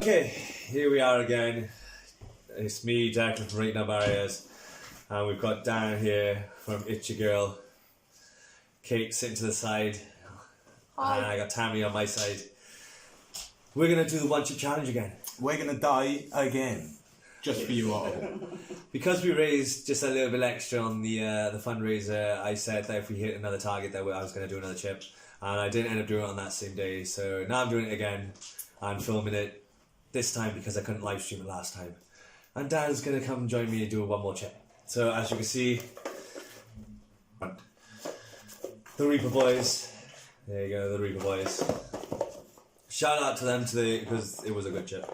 Okay, here we are again. It's me, Declan from Rating Our Barriers, and we've got Dan here from Itchy Girl, Kate sitting to the side, Hi. and I got Tammy on my side. We're going to do the one chip challenge again. We're going to die again, just for you all. Because we raised just a little bit extra on the fundraiser, I said that if we hit another target that I was going to do another chip, and I didn't end up doing it on that same day, so now I'm doing it again. I'm filming it this time because I couldn't live stream it last time. And Dan's going to come join me and do one more chip. So as you can see, the Reaper Boys. There you go, the Reaper Boys. Shout out to them today because it was a good chip.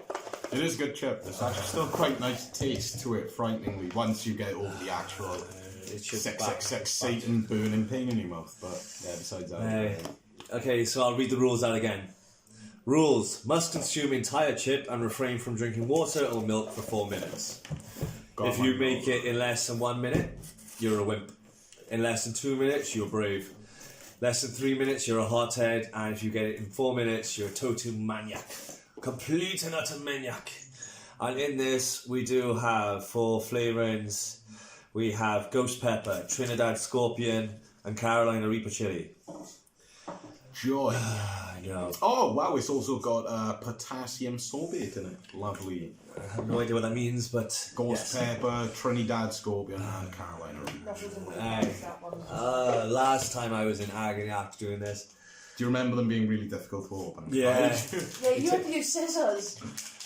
It is a good chip. There's actually still quite nice taste to it, frighteningly, once you get over the actual 666 Satan burning pain in your mouth. But yeah, besides that. Okay, so I'll read the rules out again. Rules: must consume entire chip and refrain from drinking water or milk for 4 minutes. If you make it in less than 1 minute, you're a wimp. In less than 2 minutes, you're brave. Less than 3 minutes, you're a hothead. And if you get it in 4 minutes, you're a total maniac. Complete and utter maniac. And in this, we do have 4 flavourings. We have Ghost Pepper, Trinidad Scorpion, and Carolina Reaper Chili. Joy. I know. Oh, wow, it's also got potassium sorbate in it. Lovely. I have no idea what that means, but... Ghost Pepper, Trinidad Scorpion, and Carolina Reaper. Last time I was in agony after doing this. Do you remember them being really difficult to open? Yeah. Yeah, you had to use scissors.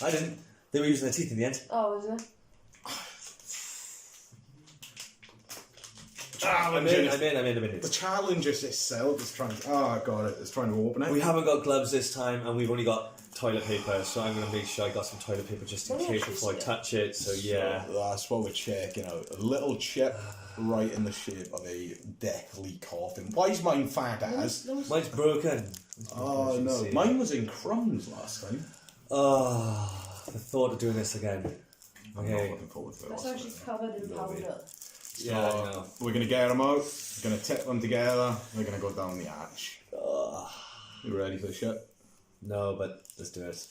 I didn't. They were using their teeth in the end. Oh, was it? I'm in. The challenge is itself is trying to... Oh, got it. It's trying to open it. We haven't got gloves this time, and we've only got toilet paper, so I'm going to make sure I got some toilet paper just in case before I touch it, so yeah. So that's what we're checking out. A little chip right in the shape of a deathly coffin. Why is mine fat as? Mine's broken. Oh no, mine was in crumbs last time. Oh, the thought of doing this again. I'm not looking forward to it. That's actually covered in powder. Yeah, I know. We're going to get them out, we're going to tip them together, we're going to go down the hatch. You ready for the shit? No, but let's do it.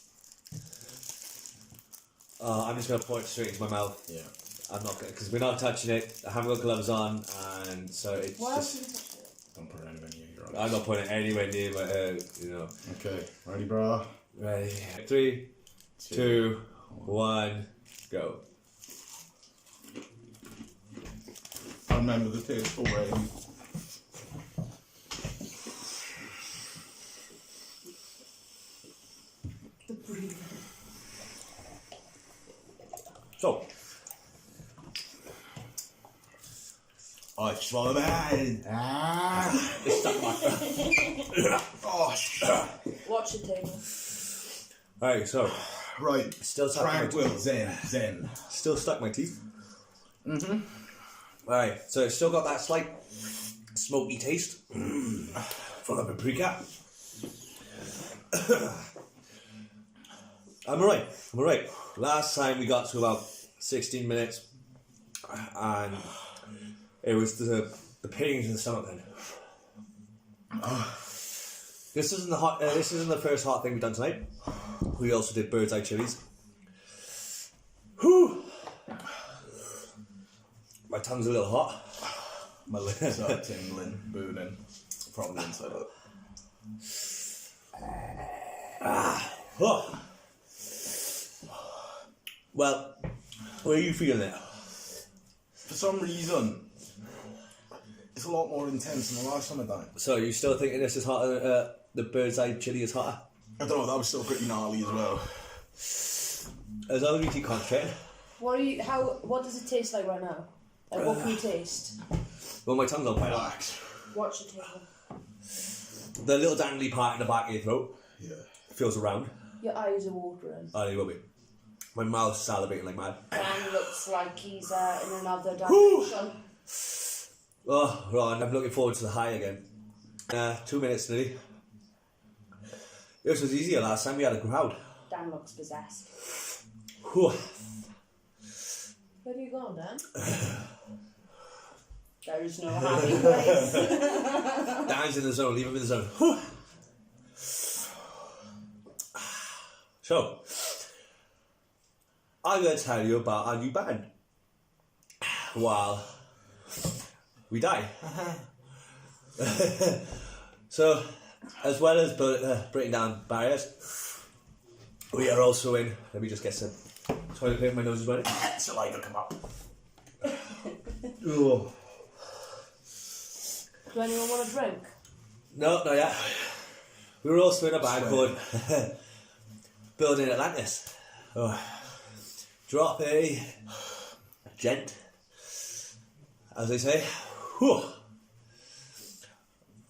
I'm just going to pour it straight into my mouth. Yeah. I'm not going because we're not touching it. I haven't got gloves on, and so it's Why else just... did you touch it? Don't put it anywhere near your eyes. I'm not putting it anywhere near my head, you know. Okay, ready, bro? Ready. 3, 2, 1, go. I remember the taste already. The breathing. So. I swallow that. It's stuck in my throat. Oh, shit. Watch the table. Alright, so. Right. Still stuck in my Tranquil, teeth. zen. Still stuck in my teeth. Mm-hmm. Alright, so it's still got that slight smoky taste from the paprika. I'm alright. Last time we got to about 16 minutes and it was the pains in the stomach then. This isn't the first hot thing we've done tonight. We also did bird's eye chilies. Whew! My tongue's a little hot. My lips are tingling, burning from the inside out. Oh. Well, where are you feeling it? For some reason, it's a lot more intense than the last time I done it. So you still thinking this is hotter? The bird's eye chili is hotter? I don't know, that was still pretty gnarly as well. As long as we keep concentrating. What does it taste like right now? Like, what can you taste? Well, my tongue's on fire. Relax. Watch the table. The little dangly part in the back of your throat feels around. Your eyes are watering. Oh, you will be. My mouth's salivating like mad. Dan looks like he's in another dimension. Oh, right, I'm looking forward to the high again. 2 minutes nearly. This was easier last time, we had a crowd. Dan looks possessed. Whew. Where are you going, Dan? There is no happy place. Dan's in the zone, leave him in the zone. Whew. So, I'm going to tell you about our new band while we die. So, as well as breaking down barriers, we are also in. Let me just get some toilet paper. My nose is running. Saliva come up. Oh. Do anyone want a drink? No, not yet. We were also in a band called Building Atlantis. Oh. Drop a gent, as they say. Whew.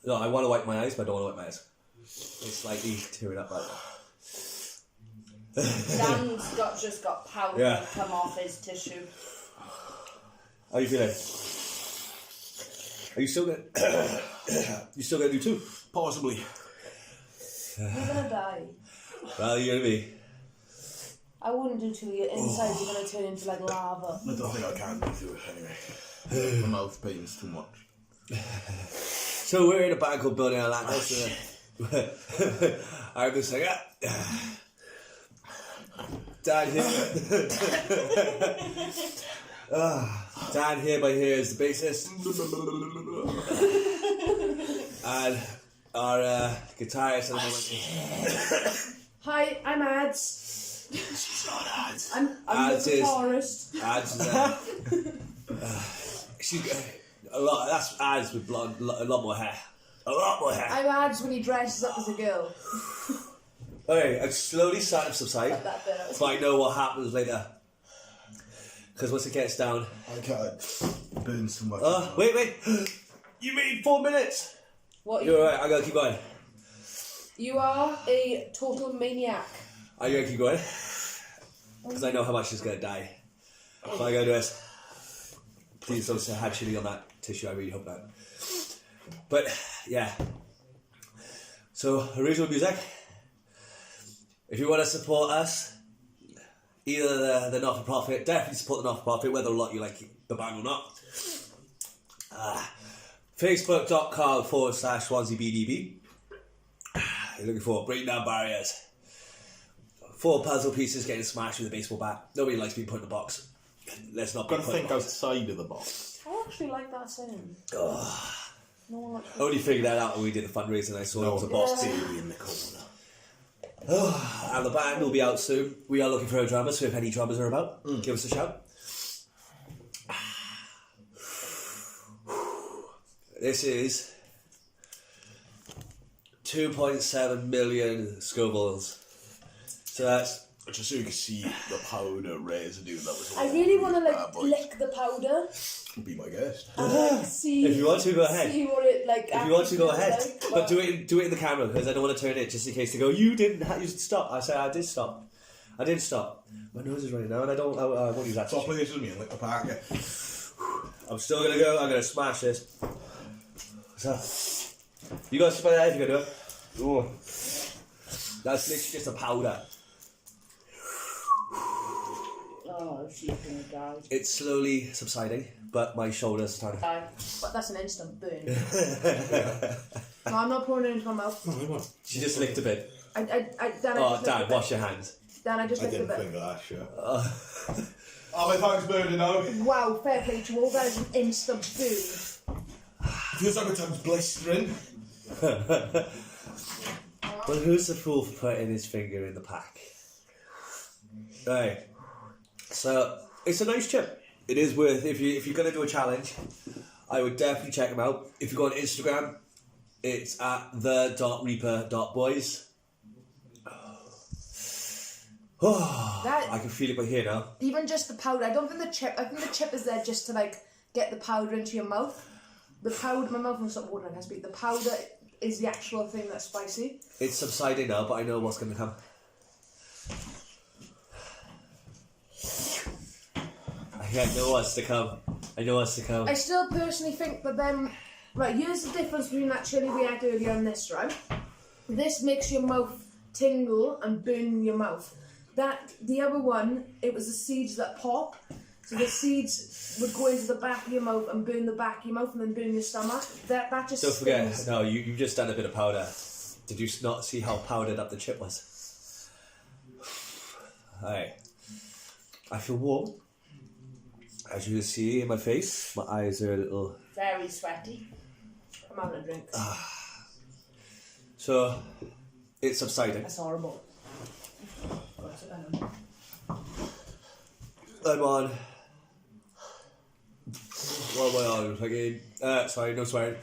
No, I want to wipe my eyes, but I don't want to wipe my eyes. It's slightly tearing up right now. Dan's just got powder come off his tissue. How are you feeling? Are you still gonna? You still gonna do 2? Possibly. You're gonna die. Well, you're gonna be. I wouldn't do 2. Your insides are gonna turn into like lava. I don't think I can do it anyway. My mouth pains too much. So we're in a band called Building Atlantis. I'm the singer. Dan here. Dan here by here is the bassist. And our guitarist at the moment. Hi, I'm Ads. She's not Ads. I'm Ads the guitarist. Ads she's a lot. That's Ads with blonde, a lot more hair. A lot more hair. I'm Ads when he dresses up as a girl. Okay, I'm slowly starting to subside, Cut that bit out. but I know what happens later. Because once it gets down... I can't burn so much. Wait. You made 4 minutes. What You're alright, I'm going to keep going. You are a total maniac. I'm going to keep going. Because I know how much is going to die. So I'm going to do this. Please don't have chili on that tissue, I really hope that. But, yeah. So, original music. If you want to support us, either the not-for-profit, definitely support the not-for-profit, whether or not you like the band or not. Facebook.com/SwanseaBDB. You're looking for breaking down barriers. 4 puzzle pieces getting smashed with a baseball bat. Nobody likes being put in a box. Let's not be Got to put in a think box. outside of the box. I actually like that sound. No one likes I only figured that out when we did the fundraiser and I saw it was a box. Theory in the corner. And the band will be out soon. We are looking for a drummer, so if any drummers are about, give us a shout. This is 2.7 million Scovilles. So that's... Just so you can see the powder residue that was I really want to lick the powder Be my guest. and see. If you want to, go ahead. See what it like. If you want to, go actually ahead. feels like, But do it in the camera, because I don't want to turn it just in case they go, you didn't stop. I say, I did stop. I did stop. My nose is running now and I won't use that. Stop with this with me and lick the packet. I'm still going to go. I'm going to smash this. So, you got to spell that if you're going to do it. Ooh. That's literally just a powder. Oh, she's gonna die. It's slowly subsiding, but my shoulders are starting. But that's an instant burn. No, I'm not pouring it into my mouth. She just licked a bit. Dan, Dan, wash your hands. Dan, I just I licked a didn't bit. think of that shit. Oh, my tongue's burning now. Wow, fair play to all. That is an instant burn. Feels like my tongue's blistering. Well, who's the fool for putting his finger in the pack? Right. So, it's a nice chip. It is worth, if you're going to do a challenge, I would definitely check them out. If you go on Instagram, it's at the.reaper.boys. I can feel it by here now. Even just the powder. I don't think the chip. I think the chip is there just to like get the powder into your mouth. The powder. My mouth will stop watering. I can speak. The powder is the actual thing that's spicy. It's subsiding now, but I know what's going to come. I know what's to come. I still personally think that then. Right, here's the difference between that chili we had earlier and this, right? This makes your mouth tingle and burn your mouth. The other one, it was the seeds that pop. So the seeds would go into the back of your mouth and burn the back of your mouth and then burn your stomach. That just Don't forget, stings. no, you've just done a bit of powder. Did you not see how powdered up the chip was? Alright. I feel warm. As you can see in my face, my eyes are a little... Very sweaty. I'm having a drink. So, it's subsiding. That's horrible. I'm on... What am I on? Fucking... sorry, no swearing.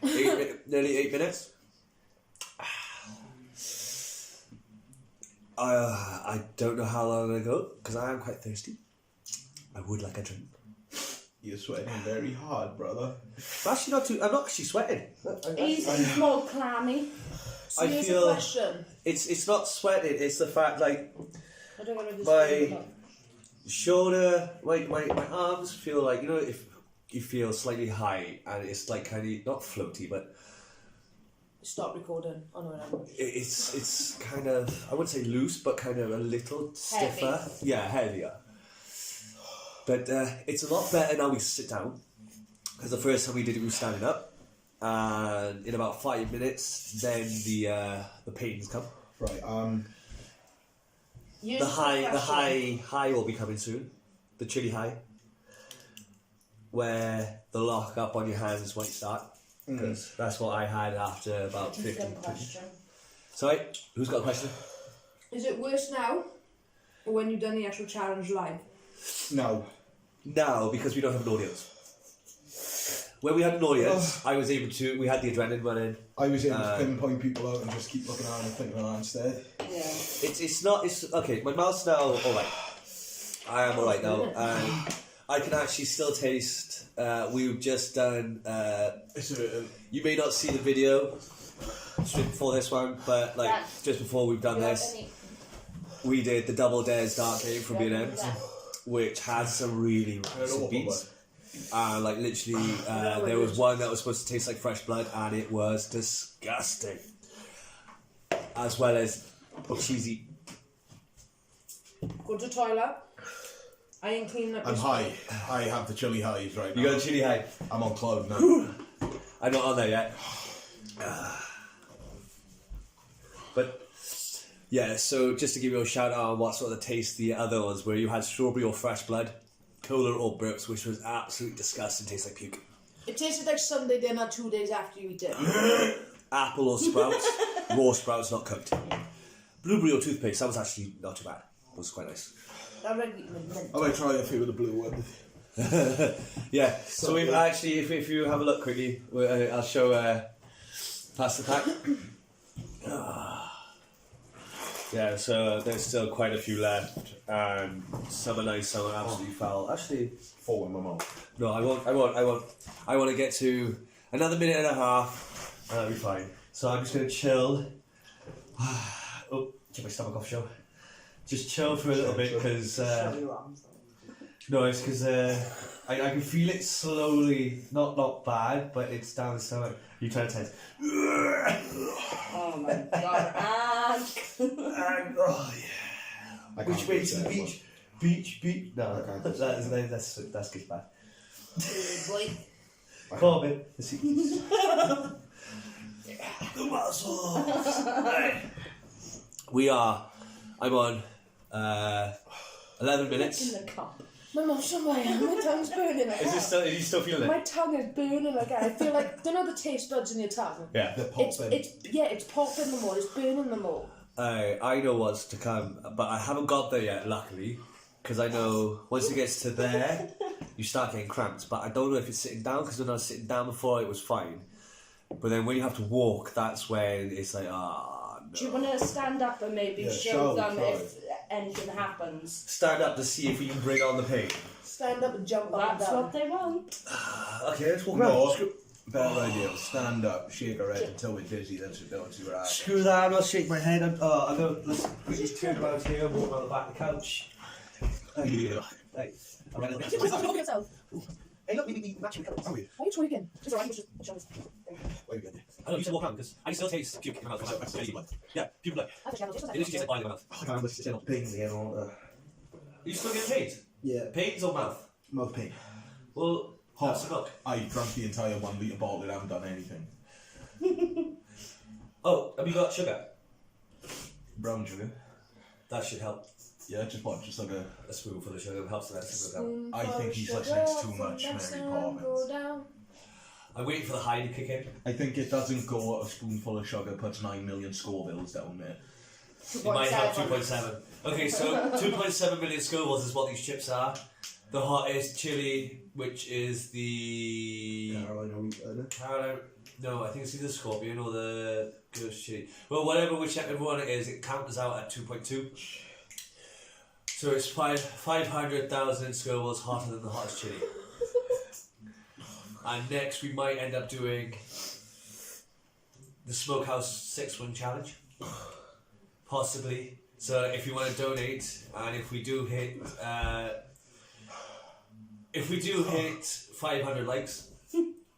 Nearly 8 minutes. I don't know how long I'm going to go, because I am quite thirsty. I would like a drink. You're sweating very hard, brother. Actually, not too... I'm not actually sweating. He's more clammy. So here's a question. It's not sweating, it's the fact, like... I don't know if this my shoulder, my arms feel like, you know, if you feel slightly high and it's like kind of not floaty, but stop recording. Oh no, it's kind of, I wouldn't say loose, but kind of a little stiffer. Heavy. Yeah, heavier. But it's a lot better now we sit down, because the first time we did it we were standing up, and in about 5 minutes then the pains come. Right. The high will be coming soon. The chilly high, where the lock up on your hands might start, because that's what I had after about 15 minutes. Sorry, who's got a question? Is it worse now, or when you've done the actual challenge live? No. Now, because we don't have an audience. When we had an audience, I was able to. We had the adrenaline running. I was able to pinpoint people out and just keep looking at them and thinking of that instead. Yeah. It's not. It's okay. My mouth's now all right. I am all right now, and I can actually still taste. We've just done. You may not see the video straight before this one, but like just before we've done this, we did the Double Dares Dark Game from B&M, which had some really rancid beats. Like literally, there was one that was supposed to taste like fresh blood, and it was disgusting. As well as cheesy. Go to the toilet. I ain't cleaning up. I'm high. I have the chili highs right now. You got a chili high? I'm on cloud now. I'm not on there yet. But yeah, so just to give you a shout out on what sort of taste the other ones were, you had strawberry or fresh blood, cola or burps, which was absolutely disgusting, tastes like puke. It tasted like Sunday dinner 2 days after you eat it. Apple or sprouts, raw sprouts not cooked. Blueberry or toothpaste, that was actually not too bad. It was quite nice. I might try a few of the blue ones. Yeah, so we've actually, if you have a look quickly, I'll show past the pack. Yeah, so there's still quite a few left, and some are nice, some are absolutely foul. Actually, 4 in my mouth. no, I want to get to another minute and a half, and that'll be fine. So I'm just going to chill. Oh, get my stomach off, show. Just chill for a little bit, because... no, it's because I can feel it slowly, not bad, but it's down the stomach. You try to taste. Oh my god, And, oh yeah. Which way to the beach? Beach. No, that's good bad. boy. Come on, babe. The muscles. I'm on 11 minutes. In the cup. My tongue's burning. Are you still feeling it? My tongue is burning like I feel like, don't know the taste buds in your tongue? Yeah. They're popping. It's popping them all, it's burning them all. I know what's to come, but I haven't got there yet, luckily, because I know once it gets to there, you start getting cramps. But I don't know if it's sitting down, because when I was sitting down before, it was fine. But then when you have to walk, that's when it's like, no. Do you want to stand up and maybe show them if anything happens? Stand up to see if we can bring on the pain. Stand up and jump up and That's down. what they want. Okay, let's walk around. No, better idea. Stand up, shake our head until we're dizzy, then sit down and see what happens. Screw that, I'm not shaking my head. I'll go, let's quickly turn around here, walk around the back of the couch. Yeah. Hey, I'm ready. Look at yourself. Hey, look, we matching colours. Are we? Why are you tweaking? It's alright, just show us. Wait a minute. I know, you should walk around because I still taste puke in my mouth. Yeah, puke blood. That's a challenge. It literally tastes like bile in my mouth. I can't listen to pain again on Are you still getting paid? Yeah. Pains or mouth? Mouth pain. Well, Hot. that's milk. I drank the entire 1 litre bottle and haven't done anything. Oh, have you got sugar? Brown sugar. That should help. Yeah, just what? Just like a spoonful of sugar helps the rest of it down. I think he's listening to too much Mary Poppins. I'm waiting for the high to kick in. I think it doesn't go a spoonful of sugar puts 9 million Scovilles down there. It might have 2.7. Okay, so 2.7 million Scovilles is what these chips are. The hottest chili, which is the Carolina. No, I think it's either Scorpion or the Ghost chili. Well, whichever one it is, it counters out at 2.2. So it's 500,000 Scovilles hotter than the hottest chili. And next we might end up doing the Smokehouse 6-1 challenge. Possibly. So if you want to donate, and if we do hit 500 likes,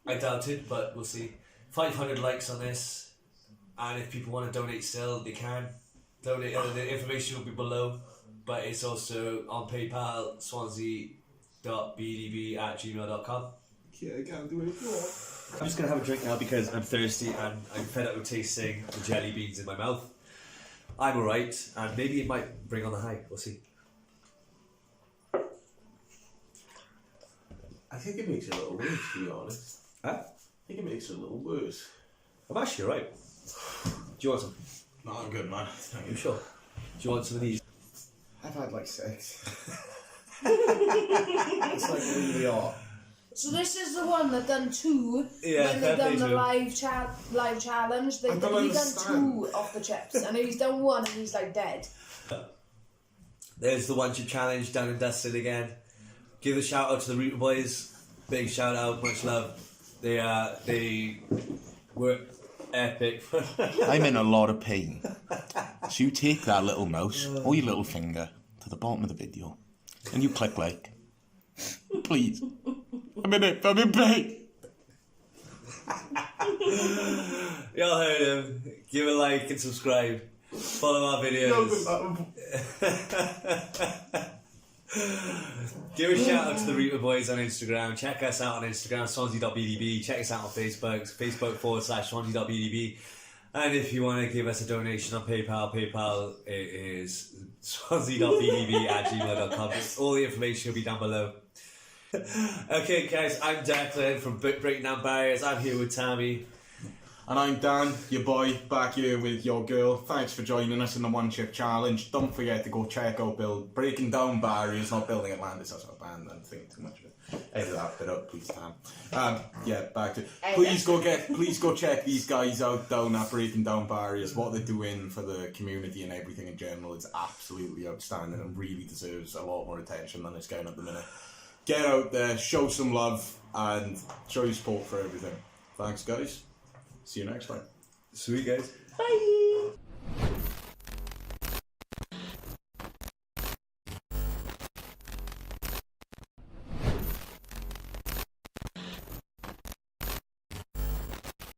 I doubt it, but we'll see. 500 likes on this, and if people want to donate still, they can donate. The information will be below, but it's also on PayPal, swansea.bdb@gmail.com. Yeah, I can't do it if you want. I'm just going to have a drink now because I'm thirsty and I'm fed up with tasting the jelly beans in my mouth. I'm alright, and maybe it might bring on the high. We'll see. I think it makes it a little worse, to be honest. Huh? I think it makes it a little worse. I'm actually alright. Do you want some? No, I'm good, man. Thank Are you sure? Do you want some of these? I've had like 6. It's like really hot. So this is the one that done 2 Yeah, when they done the true. live challenge. He done understand. 2 off the chips, and he's done 1 and he's like dead. There's the one chip challenge, done and dusted again. Give a shout out to the Reaper boys. Big shout out, much love. They were epic. I'm in a lot of pain. So you take that little mouse or your little finger to the bottom of the video and you click like. Please. I'm in pain. Y'all heard him. Give a like and subscribe. Follow our videos. Give a shout out to the Reaper Boys on Instagram. Check us out on Instagram, swansea.bdb. Check us out on Facebook, facebook.com/swansea.bdb. And if you want to give us a donation on PayPal it is swansea.bdb@gmail.com. All the information will be down below. Okay, guys, I'm Declan from Breaking Down Barriers. I'm here with Tammy. And I'm Dan, your boy, back here with your girl. Thanks for joining us in the One Chip Challenge. Don't forget to go check out Breaking Down Barriers, not Building Atlantis. That's not a band. I'm thinking too much of it. Edit that bit up, please, Dan. Yeah, back to please go check these guys out down at Breaking Down Barriers. What they're doing for the community and everything in general is absolutely outstanding and really deserves a lot more attention than it's getting at the minute. Get out there, show some love, and show your support for everything. Thanks, guys. See you next time. Sweet, guys. Bye.